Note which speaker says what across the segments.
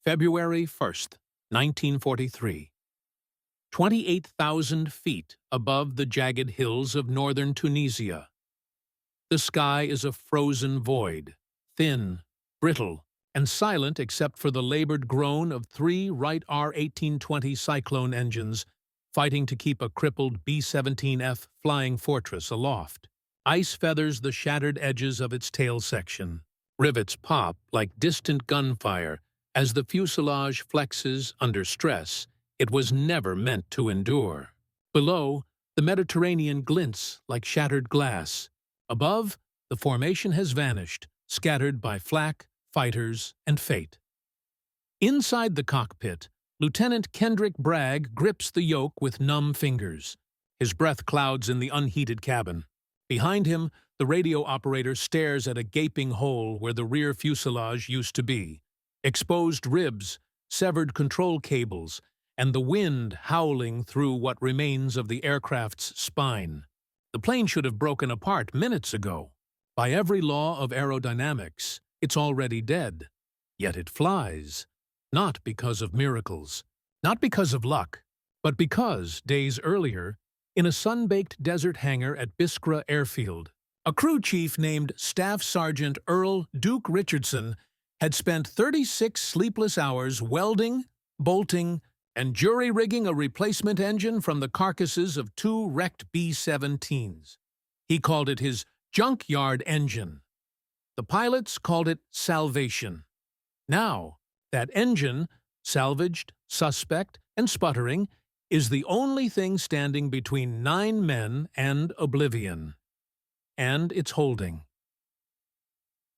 Speaker 1: February 1st, 1943. 28,000 feet above the jagged hills of northern Tunisia. The sky is a frozen void, thin, brittle, and silent except for the labored groan of three Wright R-1820 Cyclone engines fighting to keep a crippled B-17F Flying Fortress aloft. Ice feathers the shattered edges of its tail section. Rivets pop like distant gunfire as the fuselage flexes under stress it was never meant to endure. Below, the Mediterranean glints like shattered glass. Above, the formation has vanished, scattered by flak, fighters, and fate. Inside the cockpit, Lieutenant Kendrick Bragg grips the yoke with numb fingers. His breath clouds in the unheated cabin. Behind him, the radio operator stares at a gaping hole where the rear fuselage used to be. Exposed ribs, severed control cables, and the wind howling through what remains of the aircraft's spine. The plane should have broken apart minutes ago. By every law of aerodynamics, it's already dead. Yet it flies. Not because of miracles, not because of luck, but because, days earlier, in a sun-baked desert hangar at Biskra Airfield, a crew chief named Staff Sergeant Earl Duke Richardson had spent 36 sleepless hours welding, bolting, and jury-rigging a replacement engine from the carcasses of two wrecked B-17s. He called it his Junkyard engine. The pilots called it Salvation. Now, that engine, salvaged, suspect, and sputtering, is the only thing standing between 9 men and oblivion. And it's holding.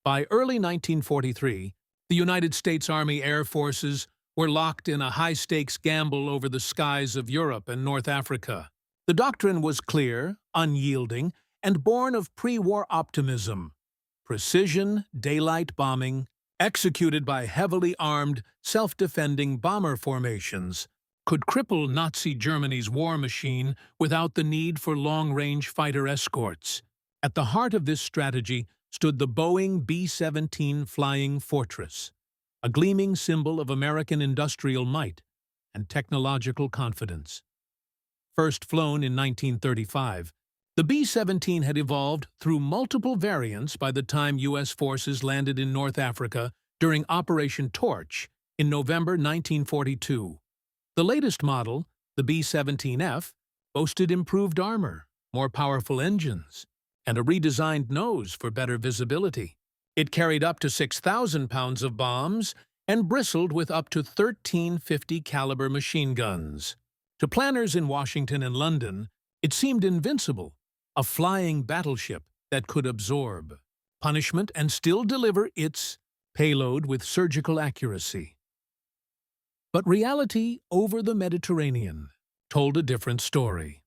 Speaker 1: By early 1943, the United States Army Air Forces were locked in a high-stakes gamble over the skies of Europe and North Africa. The doctrine was clear, unyielding, and born of pre-war optimism. Precision, daylight bombing, executed by heavily armed, self-defending bomber formations, could cripple Nazi Germany's war machine without the need for long-range fighter escorts. At the heart of this strategy stood the Boeing B-17 Flying Fortress, a gleaming symbol of American industrial might and technological confidence. First flown in 1935, the B-17 had evolved through multiple variants by the time U.S. forces landed in North Africa during Operation Torch in November 1942. The latest model, the B-17F, boasted improved armor, more powerful engines, and a redesigned nose for better visibility. It carried up to 6,000 pounds of bombs and bristled with up to 1350 caliber machine guns. To planners in Washington and London, it seemed invincible, a flying battleship that could absorb punishment and still deliver its payload with surgical accuracy. But reality over the Mediterranean told a different story.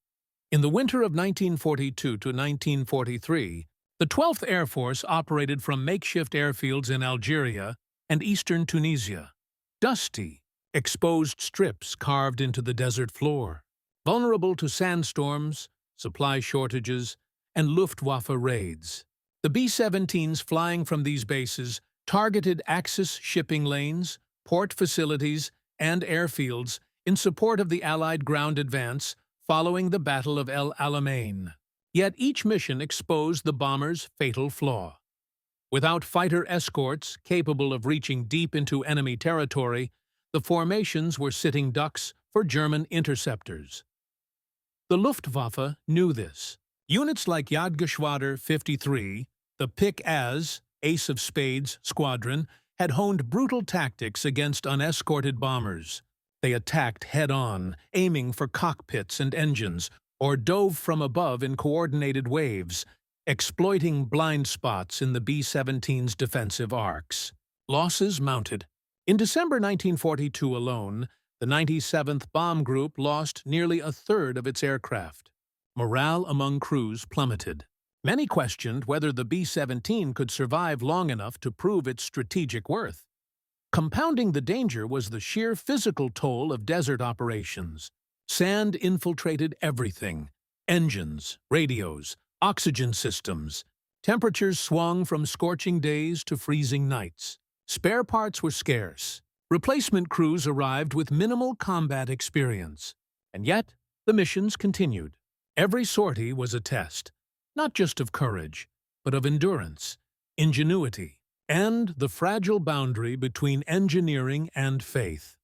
Speaker 1: In the winter of 1942 to 1943, the 12th Air Force operated from makeshift airfields in Algeria and eastern Tunisia. Dusty, exposed strips carved into the desert floor, vulnerable to sandstorms, supply shortages, and Luftwaffe raids. The B-17s flying from these bases targeted Axis shipping lanes, port facilities, and airfields in support of the Allied ground advance following the Battle of El Alamein. Yet each mission exposed the bomber's fatal flaw. Without fighter escorts capable of reaching deep into enemy territory, the formations were sitting ducks for German interceptors. The Luftwaffe knew this. Units like Jagdgeschwader 53, the Pick-As, Ace of Spades squadron, had honed brutal tactics against unescorted bombers. They attacked head-on, aiming for cockpits and engines, or dove from above in coordinated waves, exploiting blind spots in the B-17's defensive arcs. Losses mounted. In December 1942 alone, the 97th Bomb Group lost nearly a third of its aircraft. Morale among crews plummeted. Many questioned whether the B-17 could survive long enough to prove its strategic worth. Compounding the danger was the sheer physical toll of desert operations. Sand infiltrated everything: engines, radios, oxygen systems. Temperatures swung from scorching days to freezing nights. Spare parts were scarce, Replacement crews arrived with minimal combat experience, and yet the missions continued. Every sortie was a test, not just of courage, but of endurance, ingenuity, and the fragile boundary between engineering and faith.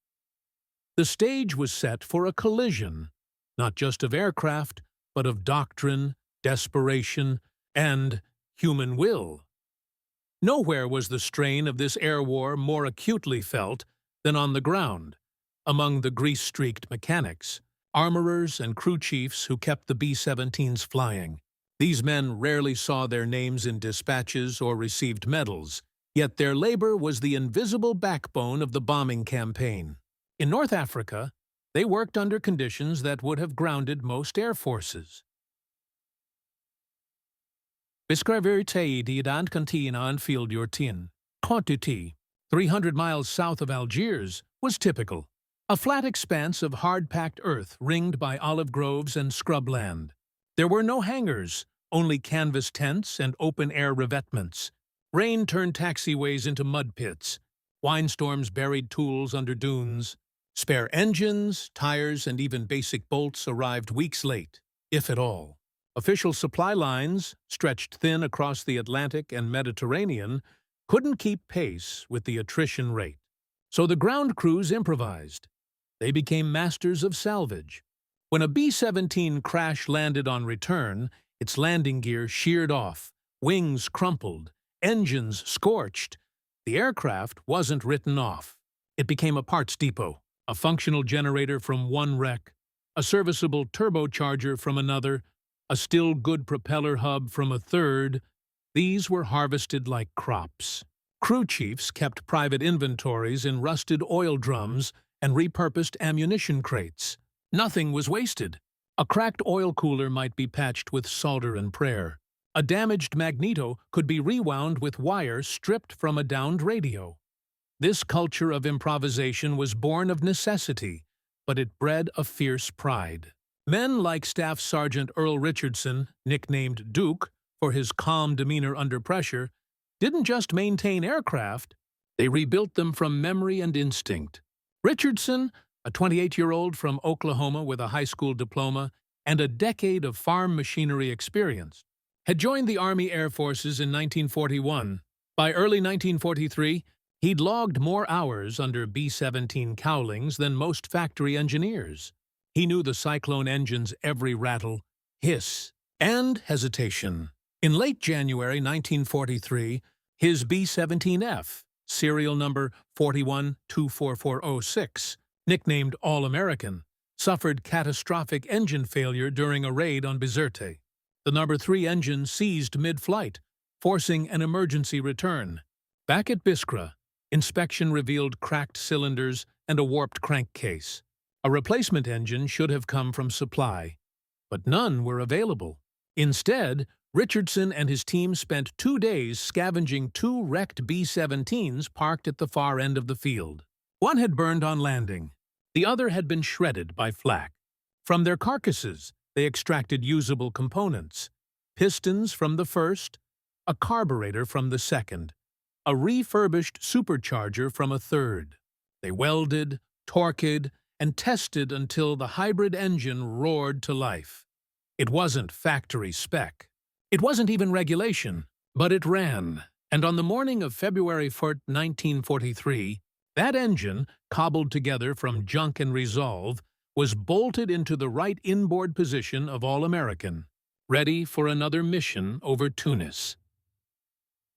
Speaker 1: The stage was set for a collision, not just of aircraft, but of doctrine, desperation, and human will. Nowhere was the strain of this air war more acutely felt than on the ground, among the grease-streaked mechanics, armorers, and crew chiefs who kept the B-17s flying. These men rarely saw their names in dispatches or received medals, yet their labor was the invisible backbone of the bombing campaign. In North Africa, they worked under conditions that would have grounded most air forces. Beskriver die dan kantina and field your tin. Quantity, 300 miles south of Algiers, was typical. A flat expanse of hard-packed earth ringed by olive groves and scrubland. There were no hangars, only canvas tents and open-air revetments. Rain turned taxiways into mud pits. Windstorms buried tools under dunes. Spare engines, tires, and even basic bolts arrived weeks late, if at all. Official supply lines, stretched thin across the Atlantic and Mediterranean, couldn't keep pace with the attrition rate. So the ground crews improvised. They became masters of salvage. When a B-17 crash-landed on return, its landing gear sheared off, wings crumpled, engines scorched. The aircraft wasn't written off. It became a parts depot, a functional generator from one wreck, a serviceable turbocharger from another, a still good propeller hub from a third. These were harvested like crops. Crew chiefs kept private inventories in rusted oil drums and repurposed ammunition crates. Nothing was wasted. A cracked oil cooler might be patched with solder and prayer. A damaged magneto could be rewound with wire stripped from a downed radio. This culture of improvisation was born of necessity, but it bred a fierce pride. Men like Staff Sergeant Earl Richardson, nicknamed Duke for his calm demeanor under pressure, didn't just maintain aircraft, they rebuilt them from memory and instinct. Richardson, a 28-year-old from Oklahoma with a high school diploma and a decade of farm machinery experience, had joined the Army Air Forces in 1941. By early 1943, he'd logged more hours under B-17 cowlings than most factory engineers. He knew the Cyclone engine's every rattle, hiss, and hesitation. In late January 1943, his B-17F, serial number 41-24406, nicknamed All-American, suffered catastrophic engine failure during a raid on Bizerte. The number 3 engine seized mid-flight, forcing an emergency return. Back at Biskra, inspection revealed cracked cylinders and a warped crankcase. A replacement engine should have come from supply, but none were available. Instead, Richardson and his team spent 2 days scavenging 2 wrecked B-17s parked at the far end of the field. One had burned on landing. The other had been shredded by flak. From their carcasses, they extracted usable components: pistons from the first, a carburetor from the second, a refurbished supercharger from a third. They welded, torqued, and tested until the hybrid engine roared to life. It wasn't factory spec. It wasn't even regulation, but it ran. And on the morning of February 4, 1943, that engine, cobbled together from junk and resolve, was bolted into the right inboard position of All-American, ready for another mission over Tunis.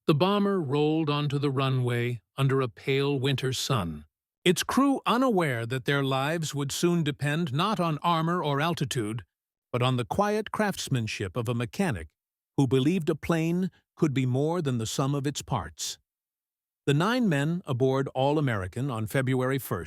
Speaker 1: The bomber rolled onto the runway under a pale winter sun, its crew unaware that their lives would soon depend not on armor or altitude, but on the quiet craftsmanship of a mechanic who believed a plane could be more than the sum of its parts. The 9 men aboard All-American on February 1,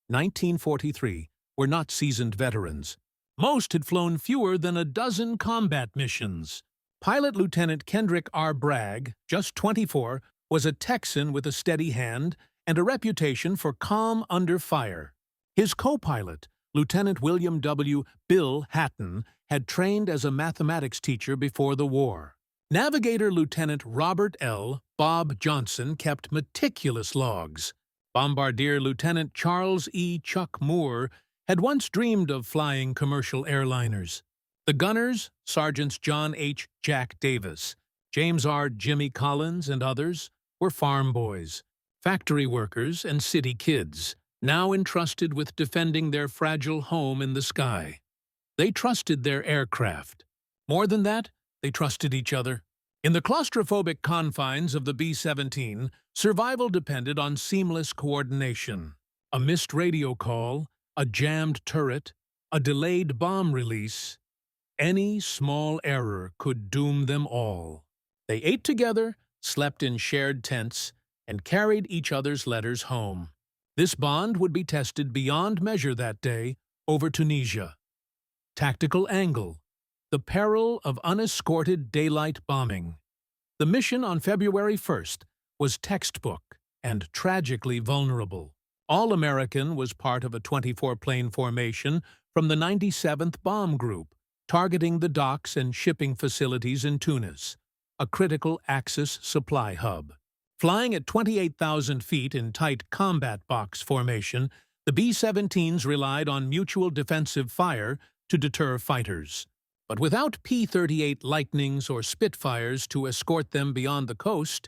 Speaker 1: 1943, were not seasoned veterans. Most had flown fewer than a dozen combat missions. Pilot Lieutenant Kendrick R. Bragg, just 24, was a Texan with a steady hand and a reputation for calm under fire. His co-pilot, Lieutenant William W. Bill Hatton, had trained as a mathematics teacher before the war. Navigator Lieutenant Robert L. Bob Johnson kept meticulous logs. Bombardier Lieutenant Charles E. Chuck Moore had once dreamed of flying commercial airliners. The gunners, Sergeants John H. Jack Davis, James R. Jimmy Collins, and others, were farm boys, factory workers, and city kids, now entrusted with defending their fragile home in the sky. They trusted their aircraft. More than that, they trusted each other. In the claustrophobic confines of the B-17, survival depended on seamless coordination. A missed radio call, a jammed turret, a delayed bomb release. Any small error could doom them all. They ate together, slept in shared tents, and carried each other's letters home. This bond would be tested beyond measure that day over Tunisia. Tactical angle. The peril of unescorted daylight bombing. The mission on February 1st was textbook and tragically vulnerable. All-American was part of a 24-plane formation from the 97th Bomb Group, targeting the docks and shipping facilities in Tunis, a critical Axis supply hub. Flying at 28,000 feet in tight combat box formation, the B-17s relied on mutual defensive fire to deter fighters. But without P-38 Lightnings or Spitfires to escort them beyond the coast,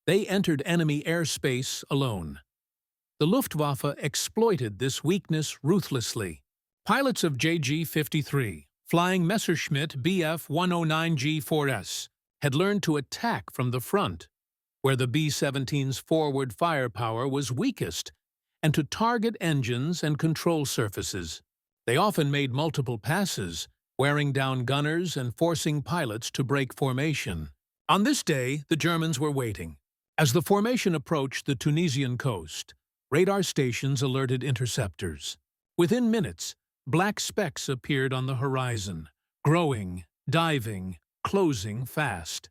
Speaker 1: they entered enemy airspace alone. The Luftwaffe exploited this weakness ruthlessly. Pilots of JG-53, flying Messerschmitt Bf-109G4S, had learned to attack from the front, where the B-17's forward firepower was weakest, and to target engines and control surfaces. They often made multiple passes, wearing down gunners and forcing pilots to break formation. On this day, the Germans were waiting. As the formation approached the Tunisian coast, radar stations alerted interceptors. Within minutes, black specks appeared on the horizon, growing, diving, closing fast.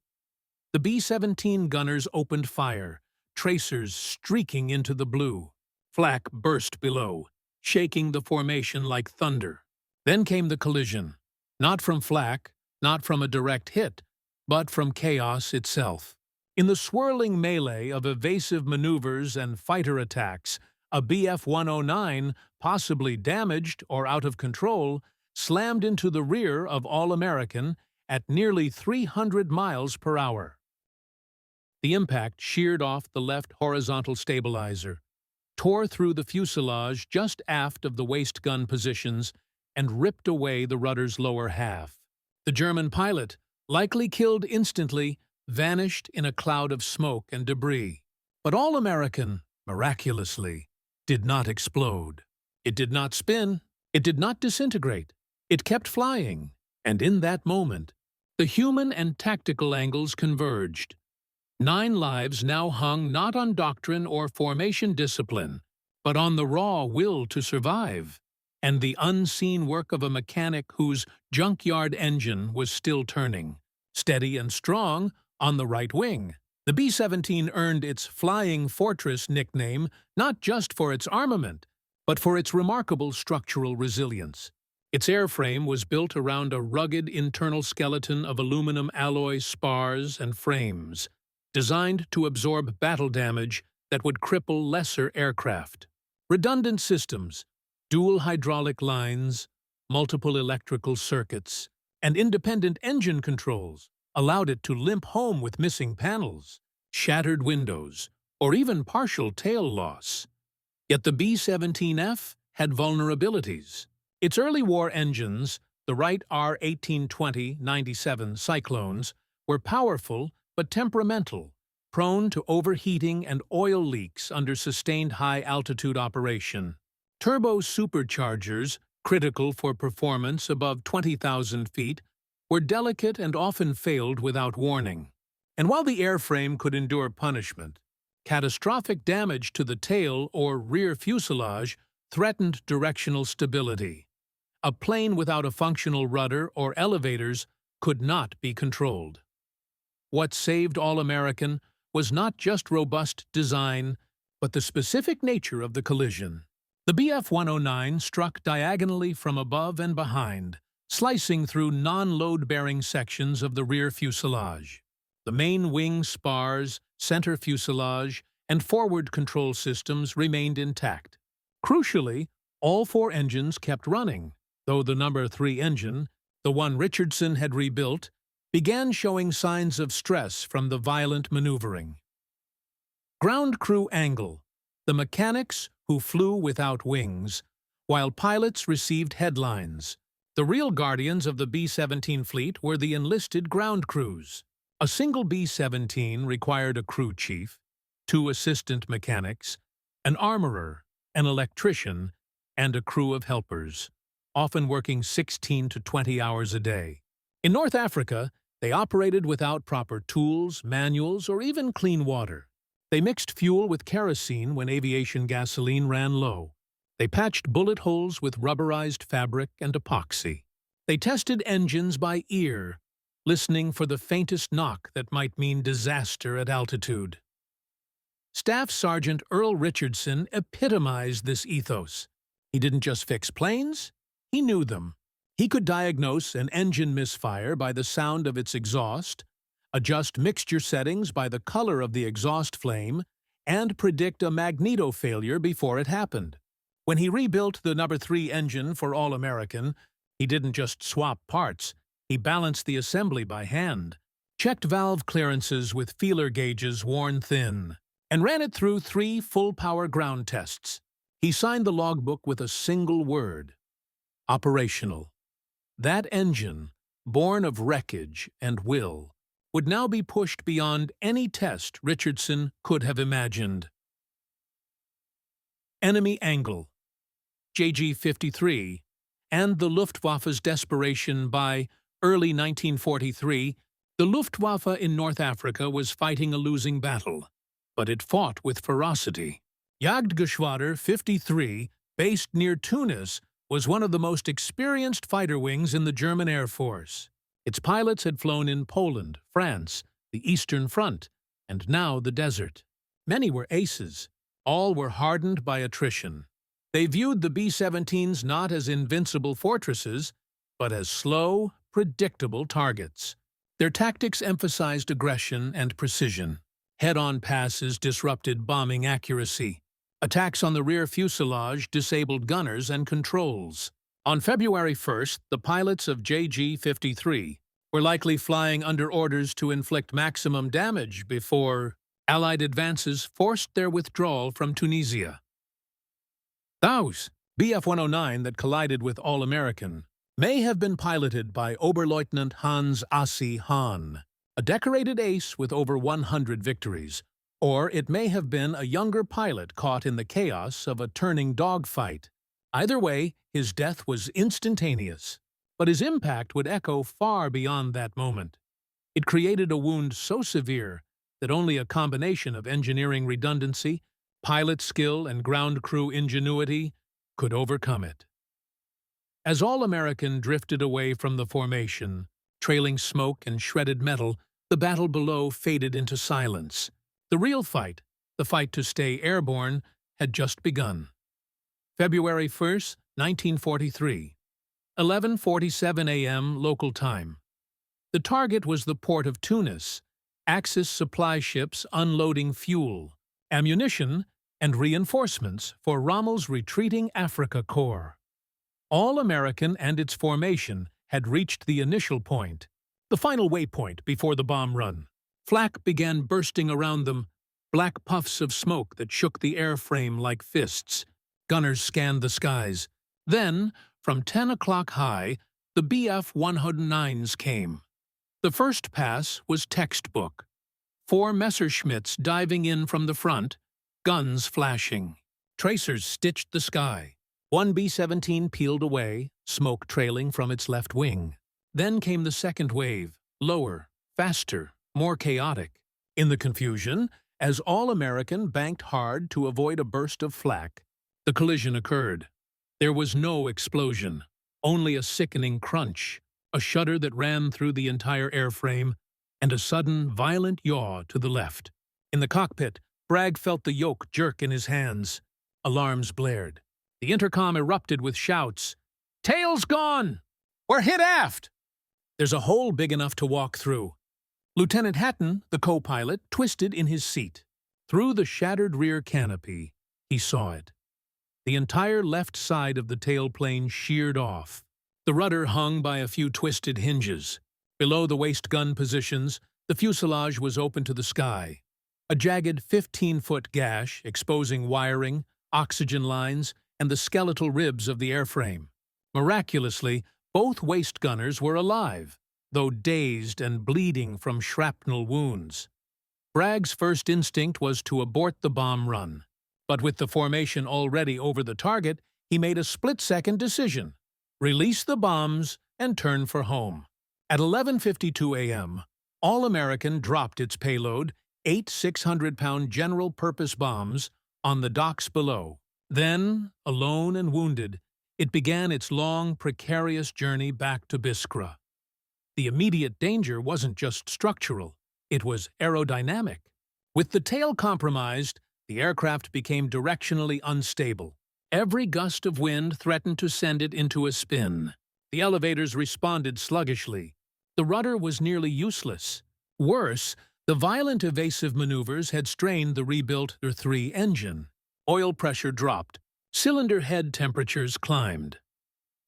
Speaker 1: The B-17 gunners opened fire, tracers streaking into the blue. Flak burst below, shaking the formation like thunder. Then came the collision. Not from flak, not from a direct hit, but from chaos itself. In the swirling melee of evasive maneuvers and fighter attacks, a Bf-109, possibly damaged or out of control, slammed into the rear of All-American at nearly 300 miles per hour. The impact sheared off the left horizontal stabilizer, tore through the fuselage just aft of the waist gun positions, and ripped away the rudder's lower half. The German pilot, likely killed instantly, vanished in a cloud of smoke and debris. But All-American, miraculously, did not explode. It did not spin. It did not disintegrate. It kept flying, and in that moment, the human and tactical angles converged. 9 lives now hung not on doctrine or formation discipline, but on the raw will to survive, and the unseen work of a mechanic whose junkyard engine was still turning, steady and strong, on the right wing. The B-17 earned its Flying Fortress nickname not just for its armament, but for its remarkable structural resilience. Its airframe was built around a rugged internal skeleton of aluminum alloy spars and frames, designed to absorb battle damage that would cripple lesser aircraft. Redundant systems, dual hydraulic lines, multiple electrical circuits, and independent engine controls allowed it to limp home with missing panels, shattered windows, or even partial tail loss. Yet the B-17F had vulnerabilities. Its early war engines, the Wright R-1820-97 Cyclones, were powerful but temperamental, prone to overheating and oil leaks under sustained high-altitude operation. Turbo superchargers, critical for performance above 20,000 feet, were delicate and often failed without warning. And while the airframe could endure punishment, catastrophic damage to the tail or rear fuselage threatened directional stability. A plane without a functional rudder or elevators could not be controlled. What saved All-American was not just robust design, but the specific nature of the collision. The Bf-109 struck diagonally from above and behind, slicing through non-load-bearing sections of the rear fuselage. The main wing spars, center fuselage, and forward control systems remained intact. Crucially, all four engines kept running, though the number 3 engine, the one Richardson had rebuilt, began showing signs of stress from the violent maneuvering. Ground crew angle: the mechanics who flew without wings, while pilots received headlines. The real guardians of the B-17 fleet were the enlisted ground crews. A single B-17 required a crew chief, 2 assistant mechanics, an armorer, an electrician, and a crew of helpers, often working 16 to 20 hours a day. In North Africa, they operated without proper tools, manuals, or even clean water. They mixed fuel with kerosene when aviation gasoline ran low. They patched bullet holes with rubberized fabric and epoxy. They tested engines by ear, listening for the faintest knock that might mean disaster at altitude. Staff Sergeant Earl Richardson epitomized this ethos. He didn't just fix planes, he knew them. He could diagnose an engine misfire by the sound of its exhaust, adjust mixture settings by the color of the exhaust flame, and predict a magneto failure before it happened. When he rebuilt the number 3 engine for All-American, he didn't just swap parts, he balanced the assembly by hand, checked valve clearances with feeler gauges worn thin, and ran it through 3 full-power ground tests. He signed the logbook with a single word: operational. That engine, born of wreckage and will, would now be pushed beyond any test Richardson could have imagined. Enemy angle: JG-53, and the Luftwaffe's desperation. By early 1943, the Luftwaffe in North Africa was fighting a losing battle, but it fought with ferocity. Jagdgeschwader 53, based near Tunis, was one of the most experienced fighter wings in the German Air Force. Its pilots had flown in Poland, France, the Eastern Front, and now the desert. Many were aces. All were hardened by attrition. They viewed the B-17s not as invincible fortresses, but as slow, predictable targets. Their tactics emphasized aggression and precision. Head-on passes disrupted bombing accuracy. Attacks on the rear fuselage disabled gunners and controls. On February 1st, the pilots of JG-53 were likely flying under orders to inflict maximum damage before Allied advances forced their withdrawal from Tunisia. Those Bf-109 that collided with All-American may have been piloted by Oberleutnant Hans Assi Hahn, a decorated ace with over 100 victories, or it may have been a younger pilot caught in the chaos of a turning dogfight. Either way, his death was instantaneous, but his impact would echo far beyond that moment. It created a wound so severe that only a combination of engineering redundancy, pilot skill, and ground crew ingenuity could overcome it. As All-American drifted away from the formation, trailing smoke and shredded metal, the battle below faded into silence. The real fight, the fight to stay airborne, had just begun. February 1st, 1943, 11:47 a.m. local time. The target was the port of Tunis, Axis supply ships unloading fuel, ammunition, and reinforcements for Rommel's retreating Africa Corps. All-American and its formation had reached the initial point, the final waypoint before the bomb run. Flak began bursting around them, black puffs of smoke that shook the airframe like fists. Gunners scanned the skies. Then, from 10 o'clock high, the Bf-109s came. The first pass was textbook. 4 Messerschmitts diving in from the front, guns flashing. Tracers stitched the sky. 1 B-17 peeled away, smoke trailing from its left wing. Then came the second wave, lower, faster, more chaotic. In the confusion, as All-American banked hard to avoid a burst of flak, the collision occurred. There was no explosion, only a sickening crunch, a shudder that ran through the entire airframe, and a sudden, violent yaw to the left. In the cockpit, Bragg felt the yoke jerk in his hands. Alarms blared. The intercom erupted with shouts. "Tail's gone! We're hit aft!" There's a hole big enough to walk through. Lieutenant Hatton, the co-pilot, twisted in his seat. Through the shattered rear canopy, he saw it. The entire left side of the tailplane sheared off. The rudder hung by a few twisted hinges. Below the waist gun positions, the fuselage was open to the sky. A jagged 15-foot gash exposing wiring, oxygen lines, and the skeletal ribs of the airframe. Miraculously, both waist gunners were alive, though dazed and bleeding from shrapnel wounds. Bragg's first instinct was to abort the bomb run, but with the formation already over the target, he made a split-second decision: release the bombs and turn for home. At 11:52 a.m., All-American dropped its payload, 8 600-pound general-purpose bombs, on the docks below. Then, alone and wounded, it began its long, precarious journey back to Biskra. The immediate danger wasn't just structural, it was aerodynamic. With the tail compromised, the aircraft became directionally unstable. Every gust of wind threatened to send it into a spin. The elevators responded sluggishly. The rudder was nearly useless. Worse, the violent evasive maneuvers had strained the rebuilt R-3 engine. Oil pressure dropped. Cylinder head temperatures climbed.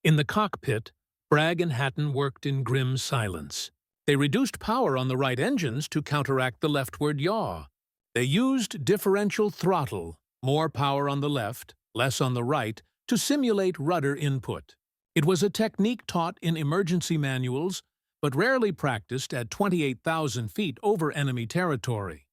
Speaker 1: In the cockpit, Bragg and Hatton worked in grim silence. They reduced power on the right engines to counteract the leftward yaw. They used differential throttle, more power on the left, less on the right, to simulate rudder input. It was a technique taught in emergency manuals, but rarely practiced at 28,000 feet over enemy territory.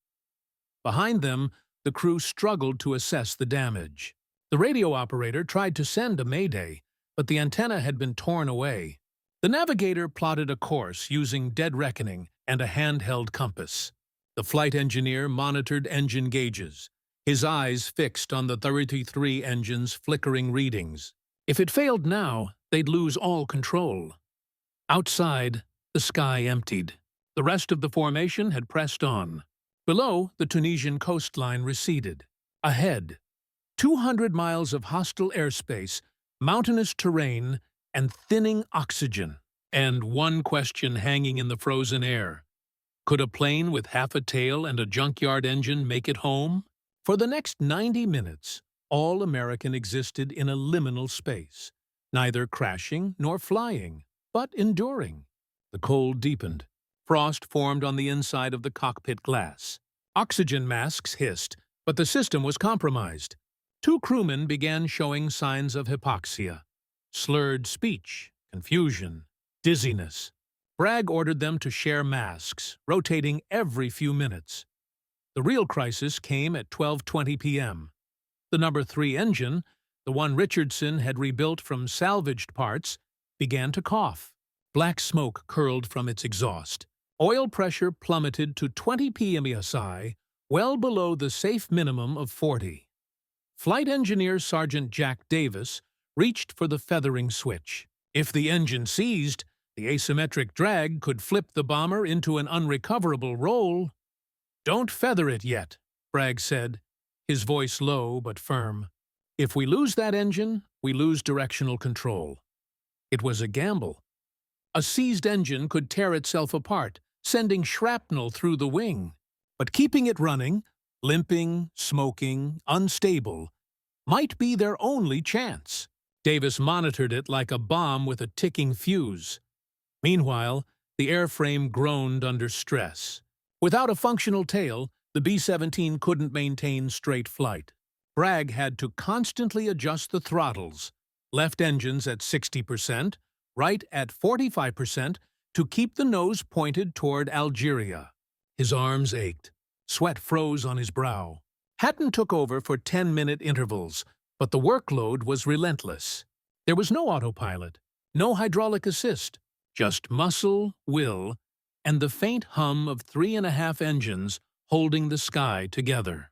Speaker 1: Behind them, the crew struggled to assess the damage. The radio operator tried to send a mayday, but the antenna had been torn away. The navigator plotted a course using dead reckoning and a handheld compass. The flight engineer monitored engine gauges, his eyes fixed on the 33 engine's flickering readings. If it failed now, they'd lose all control. Outside, the sky emptied. The rest of the formation had pressed on. Below, the Tunisian coastline receded. Ahead, 200 miles of hostile airspace, mountainous terrain, and thinning oxygen. And one question hanging in the frozen air: could a plane with half a tail and a junkyard engine make it home? For the next 90 minutes, All-American existed in a liminal space, neither crashing nor flying, but enduring. The cold deepened. Frost formed on the inside of the cockpit glass. Oxygen masks hissed, but the system was compromised. 2 crewmen began showing signs of hypoxia: slurred speech, confusion, dizziness. Bragg ordered them to share masks, rotating every few minutes. The real crisis came at 12:20 p.m. The number 3 engine, the one Richardson had rebuilt from salvaged parts, began to cough. Black smoke curled from its exhaust. Oil pressure plummeted to 20 psi, well below the safe minimum of 40. Flight Engineer Sergeant Jack Davis reached for the feathering switch. If the engine seized, the asymmetric drag could flip the bomber into an unrecoverable roll. "Don't feather it yet," Bragg said, his voice low but firm. "If we lose that engine, we lose directional control." It was a gamble. A seized engine could tear itself apart, sending shrapnel through the wing. But keeping it running, limping, smoking, unstable, might be their only chance. Davis monitored it like a bomb with a ticking fuse. Meanwhile, the airframe groaned under stress. Without a functional tail, the B-17 couldn't maintain straight flight. Bragg had to constantly adjust the throttles, left engines at 60%, right at 45%, to keep the nose pointed toward Algeria. His arms ached. Sweat froze on his brow. Hatton took over for 10-minute intervals, but the workload was relentless. There was no autopilot, no hydraulic assist, just muscle, will, and the faint hum of 3.5 engines holding the sky together.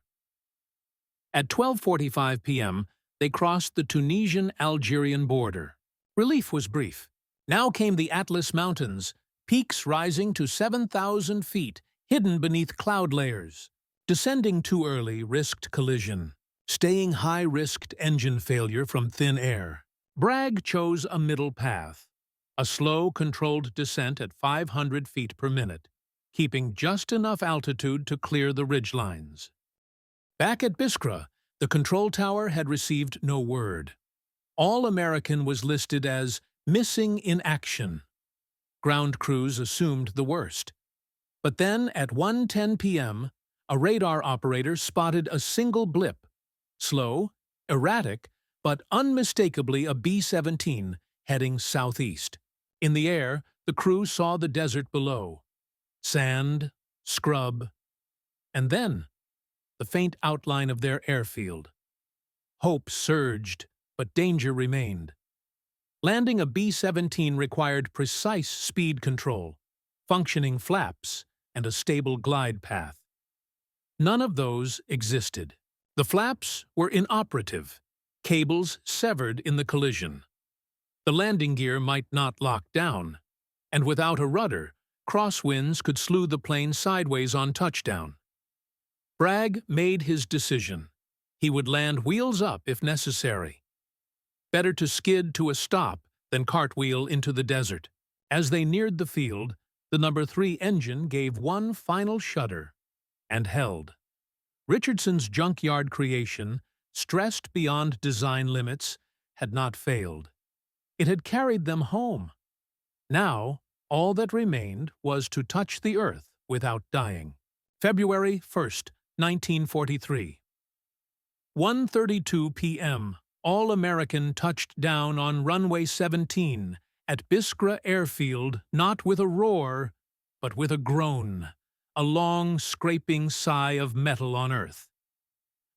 Speaker 1: At 12:45 p.m., they crossed the Tunisian-Algerian border. Relief was brief. Now came the Atlas Mountains, peaks rising to 7,000 feet, hidden beneath cloud layers. Descending too early risked collision. Staying high risked engine failure from thin air. Bragg chose a middle path, a slow, controlled descent at 500 feet per minute, keeping just enough altitude to clear the ridgelines. Back at Biskra, the control tower had received no word. All American was listed as missing in action. Ground crews assumed the worst. But then, at 1:10 p.m., a radar operator spotted a single blip. Slow, erratic, but unmistakably a B-17 heading southeast. In the air, the crew saw the desert below. Sand, scrub, and then the faint outline of their airfield. Hope surged, but danger remained. Landing a B-17 required precise speed control, functioning flaps, and a stable glide path. None of those existed. The flaps were inoperative, cables severed in the collision. The landing gear might not lock down, and without a rudder, crosswinds could slew the plane sideways on touchdown. Bragg made his decision. He would land wheels up if necessary. Better to skid to a stop than cartwheel into the desert. As they neared the field, the No. 3 engine gave one final shudder and held. Richardson's Junkyard creation, stressed beyond design limits, had not failed. It had carried them home. Now, all that remained was to touch the earth without dying. February 1st, 1943. 1:32 p.m. All-American touched down on runway 17 at Biskra Airfield, not with a roar, but with a groan, a long, scraping sigh of metal on earth.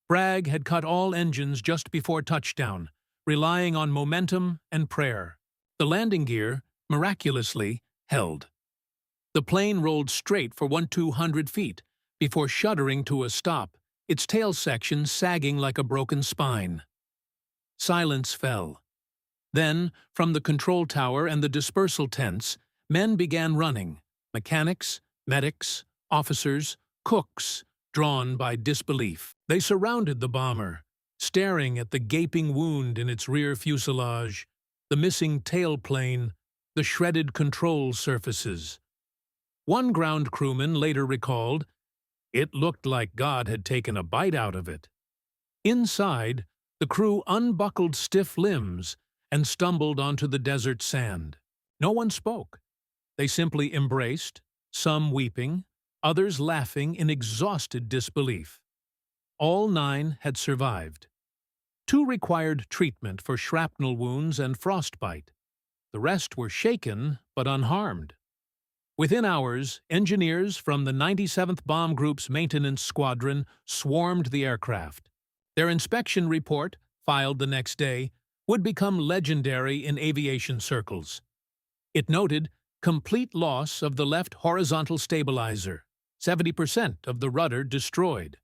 Speaker 1: Bragg had cut all engines just before touchdown, relying on momentum and prayer. The landing gear, miraculously, held. The plane rolled straight for 200 feet, before shuddering to a stop, its tail section sagging like a broken spine. Silence fell. Then, from the control tower and the dispersal tents, men began running, mechanics, medics, officers, cooks, drawn by disbelief. They surrounded the bomber, staring at the gaping wound in its rear fuselage, the missing tailplane, the shredded control surfaces. One ground crewman later recalled, "It looked like God had taken a bite out of it." Inside, the crew unbuckled stiff limbs and stumbled onto the desert sand. No one spoke. They simply embraced, some weeping, others laughing in exhausted disbelief. All 9 had survived. 2 required treatment for shrapnel wounds and frostbite. The rest were shaken but unharmed. Within hours, engineers from the 97th Bomb Group's maintenance squadron swarmed the aircraft. Their inspection report, filed the next day, would become legendary in aviation circles. It noted complete loss of the left horizontal stabilizer, 70% of the rudder destroyed.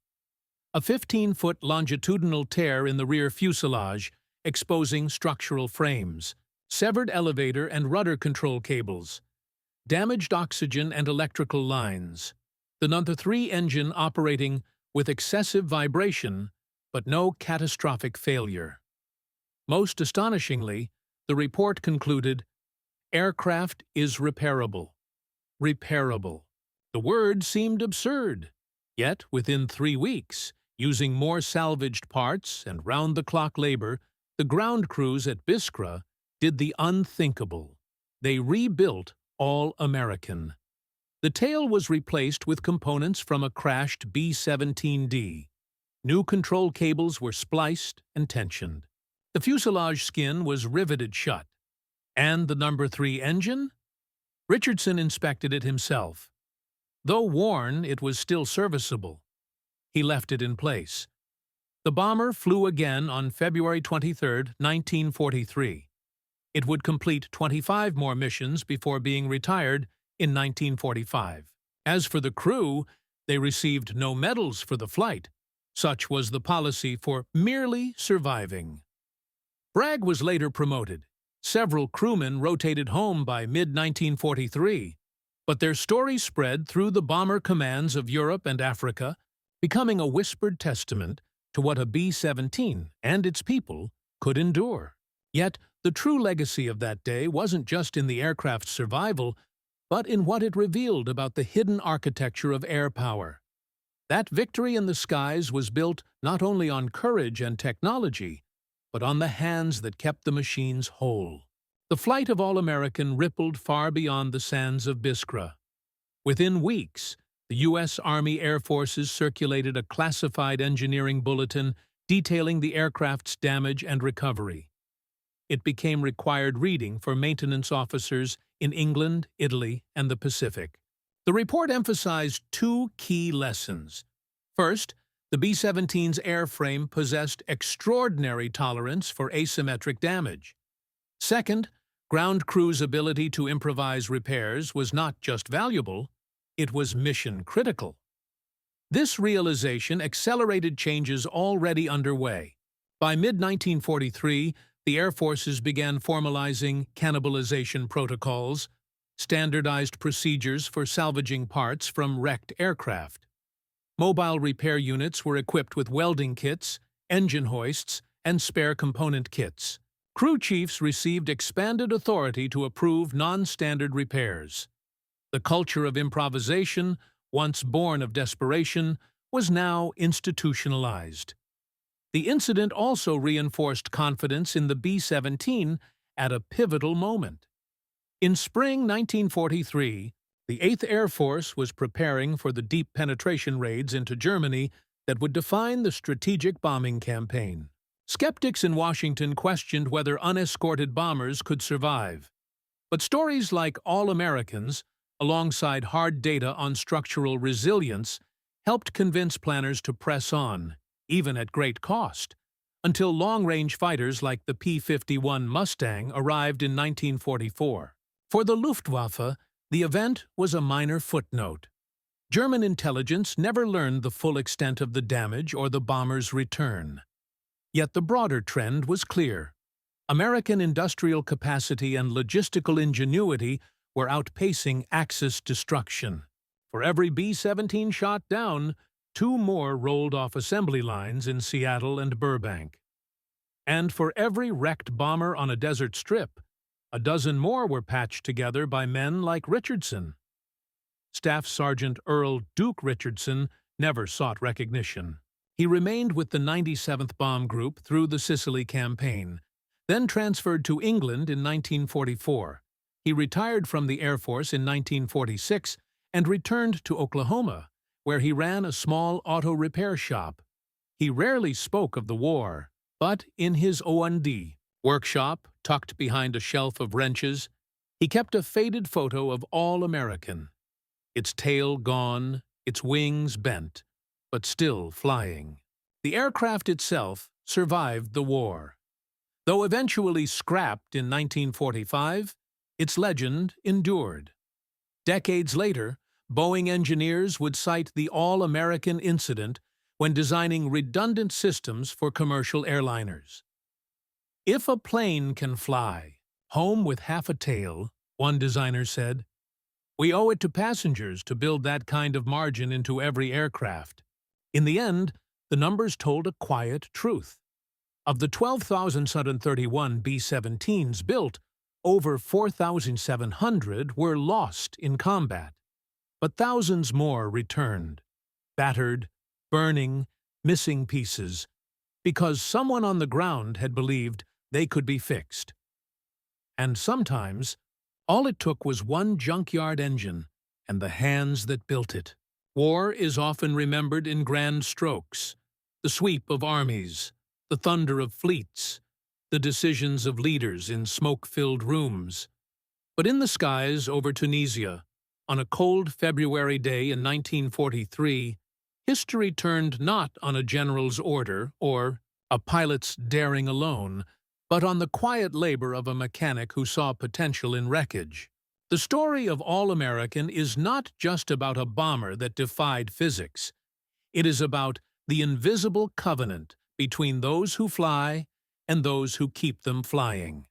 Speaker 1: A 15-foot longitudinal tear in the rear fuselage, exposing structural frames, severed elevator and rudder control cables, damaged oxygen and electrical lines, the No. 3 engine operating with excessive vibration, but no catastrophic failure. Most astonishingly, the report concluded, "Aircraft is repairable." Repairable. The word seemed absurd. Yet, within 3 weeks, using more salvaged parts and round-the-clock labor, the ground crews at Biskra did the unthinkable. They rebuilt All-American. The tail was replaced with components from a crashed B-17D. New control cables were spliced and tensioned. The fuselage skin was riveted shut. And the No. 3 engine? Richardson inspected it himself. Though worn, it was still serviceable. He left it in place. The bomber flew again on February 23, 1943. It would complete 25 more missions before being retired in 1945. As for the crew, they received no medals for the flight. Such was the policy for merely surviving. Bragg was later promoted. Several crewmen rotated home by mid-1943, but their story spread through the bomber commands of Europe and Africa, becoming a whispered testament to what a B-17 and its people could endure. Yet, the true legacy of that day wasn't just in the aircraft's survival, but in what it revealed about the hidden architecture of air power. That victory in the skies was built not only on courage and technology, but on the hands that kept the machines whole. The flight of All-American rippled far beyond the sands of Biskra. Within weeks, the U.S. Army Air Forces circulated a classified engineering bulletin detailing the aircraft's damage and recovery. It became required reading for maintenance officers in England, Italy, and the Pacific. The report emphasized two key lessons. First, the B-17's airframe possessed extraordinary tolerance for asymmetric damage. Second, ground crew's ability to improvise repairs was not just valuable, it was mission-critical. This realization accelerated changes already underway. By mid-1943, the Air Forces began formalizing cannibalization protocols, standardized procedures for salvaging parts from wrecked aircraft. Mobile repair units were equipped with welding kits, engine hoists, and spare component kits. Crew chiefs received expanded authority to approve non-standard repairs. The culture of improvisation, once born of desperation, was now institutionalized. The incident also reinforced confidence in the B-17 at a pivotal moment. In spring 1943, the 8th Air Force was preparing for the deep penetration raids into Germany that would define the strategic bombing campaign. Skeptics in Washington questioned whether unescorted bombers could survive. But stories like All-Americans, alongside hard data on structural resilience, helped convince planners to press on, even at great cost, until long-range fighters like the P-51 Mustang arrived in 1944. For the Luftwaffe, the event was a minor footnote. German intelligence never learned the full extent of the damage or the bomber's return. Yet the broader trend was clear. American industrial capacity and logistical ingenuity were outpacing Axis destruction. For every B-17 shot down, 2 more rolled off assembly lines in Seattle and Burbank. And for every wrecked bomber on a desert strip, a dozen more were patched together by men like Richardson. Staff Sergeant Earl Duke Richardson never sought recognition. He remained with the 97th Bomb Group through the Sicily campaign, then transferred to England in 1944. He retired from the Air Force in 1946 and returned to Oklahoma, where he ran a small auto repair shop. He rarely spoke of the war, but in his O&D workshop, tucked behind a shelf of wrenches, he kept a faded photo of All-American, its tail gone, its wings bent, but still flying. The aircraft itself survived the war. Though eventually scrapped in 1945, its legend endured. Decades later, Boeing engineers would cite the All-American incident when designing redundant systems for commercial airliners. "If a plane can fly, home with half a tail," one designer said, "we owe it to passengers to build that kind of margin into every aircraft." In the end, the numbers told a quiet truth. Of the 12,731 B-17s built, over 4,700 were lost in combat. But thousands more returned, battered, burning, missing pieces, because someone on the ground had believed they could be fixed. And sometimes, all it took was one junkyard engine and the hands that built it. War is often remembered in grand strokes: the sweep of armies, the thunder of fleets, the decisions of leaders in smoke-filled rooms. But in the skies over Tunisia, on a cold February day in 1943, history turned not on a general's order or a pilot's daring alone, but on the quiet labor of a mechanic who saw potential in wreckage. The story of All-American is not just about a bomber that defied physics. It is about the invisible covenant between those who fly and those who keep them flying.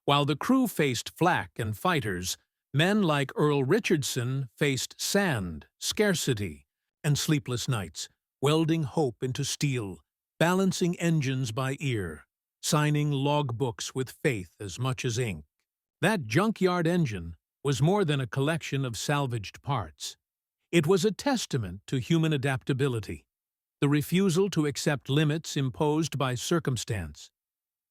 Speaker 1: While the crew faced flak and fighters, men like Earl Richardson faced sand, scarcity, and sleepless nights, welding hope into steel, balancing engines by ear, signing logbooks with faith as much as ink. That junkyard engine was more than a collection of salvaged parts. It was a testament to human adaptability, the refusal to accept limits imposed by circumstance.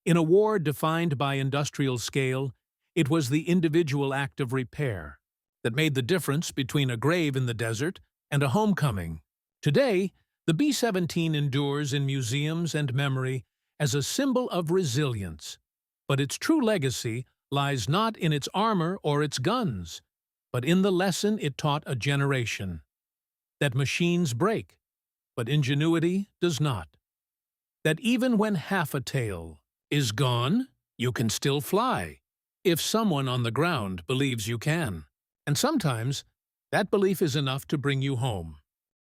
Speaker 1: In a war defined by industrial scale, it was the individual act of repair that made the difference between a grave in the desert and a homecoming. Today, the B-17 endures in museums and memory as a symbol of resilience, but its true legacy lies not in its armor or its guns, but in the lesson it taught a generation: that machines break, but ingenuity does not. That even when half a tail is gone, you can still fly, if someone on the ground believes you can. And sometimes, that belief is enough to bring you home.